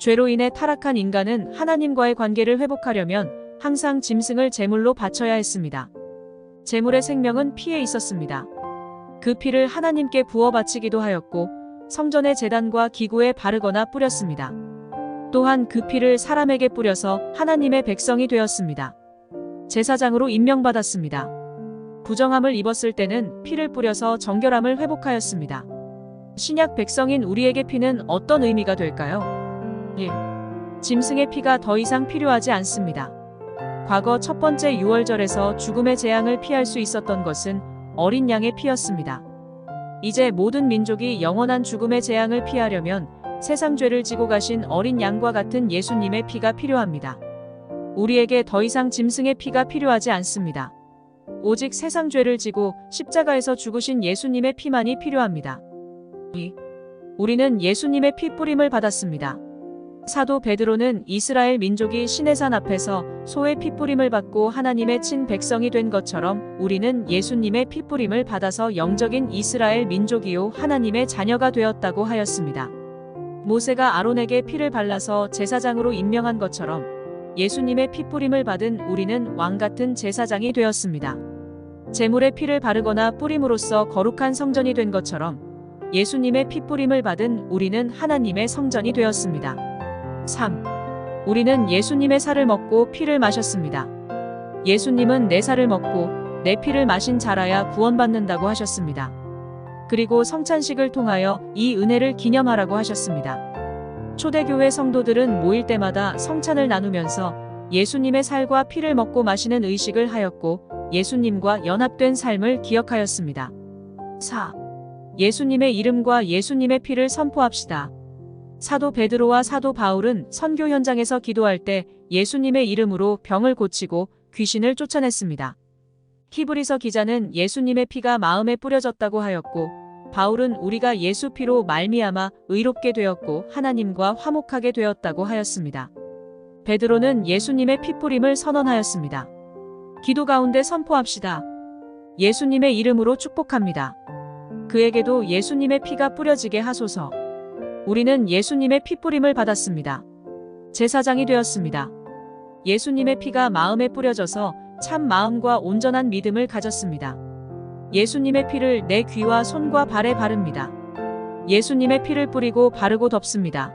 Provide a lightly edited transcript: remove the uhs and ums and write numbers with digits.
죄로 인해 타락한 인간은 하나님과의 관계를 회복하려면 항상 짐승을 제물로 바쳐야 했습니다. 제물의 생명은 피에 있었습니다. 그 피를 하나님께 부어 바치기도 하였고 성전의 제단과 기구에 바르거나 뿌렸습니다. 또한 그 피를 사람에게 뿌려서 하나님의 백성이 되었습니다. 제사장으로 임명받았습니다. 부정함을 입었을 때는 피를 뿌려서 정결함을 회복하였습니다. 신약 백성인 우리에게 피는 어떤 의미가 될까요? 1. 짐승의 피가 더 이상 필요하지 않습니다. 과거 첫 번째 유월절에서 죽음의 재앙을 피할 수 있었던 것은 어린 양의 피였습니다. 이제 모든 민족이 영원한 죽음의 재앙을 피하려면 세상 죄를 지고 가신 어린 양과 같은 예수님의 피가 필요합니다. 우리에게 더 이상 짐승의 피가 필요하지 않습니다. 오직 세상 죄를 지고 십자가에서 죽으신 예수님의 피만이 필요합니다. 2. 우리는 예수님의 피 뿌림을 받았습니다. 사도 베드로는 이스라엘 민족이 시내산 앞에서 소의 피 뿌림을 받고 하나님의 친 백성이 된 것처럼 우리는 예수님의 피 뿌림을 받아서 영적인 이스라엘 민족이요 하나님의 자녀가 되었다고 하였습니다. 모세가 아론에게 피를 발라서 제사장으로 임명한 것처럼 예수님의 피 뿌림을 받은 우리는 왕 같은 제사장이 되었습니다. 제물에 피를 바르거나 뿌림으로써 거룩한 성전이 된 것처럼 예수님의 피 뿌림을 받은 우리는 하나님의 성전이 되었습니다. 3. 우리는 예수님의 살을 먹고 피를 마셨습니다. 예수님은 내 살을 먹고 내 피를 마신 자라야 구원받는다고 하셨습니다. 그리고 성찬식을 통하여 이 은혜를 기념하라고 하셨습니다. 초대교회 성도들은 모일 때마다 성찬을 나누면서 예수님의 살과 피를 먹고 마시는 의식을 하였고 예수님과 연합된 삶을 기억하였습니다. 4. 예수님의 이름과 예수님의 피를 선포합시다. 사도 베드로와 사도 바울은 선교 현장에서 기도할 때 예수님의 이름으로 병을 고치고 귀신을 쫓아냈습니다. 히브리서 기자는 예수님의 피가 마음에 뿌려졌다고 하였고 바울은 우리가 예수 피로 말미암아 의롭게 되었고 하나님과 화목하게 되었다고 하였습니다. 베드로는 예수님의 피 뿌림을 선언하였습니다. 기도 가운데 선포합시다. 예수님의 이름으로 축복합니다. 그에게도 예수님의 피가 뿌려지게 하소서. 우리는 예수님의 피 뿌림을 받았습니다. 제사장이 되었습니다. 예수님의 피가 마음에 뿌려져서 참 마음과 온전한 믿음을 가졌습니다. 예수님의 피를 내 귀와 손과 발에 바릅니다. 예수님의 피를 뿌리고 바르고 덮습니다.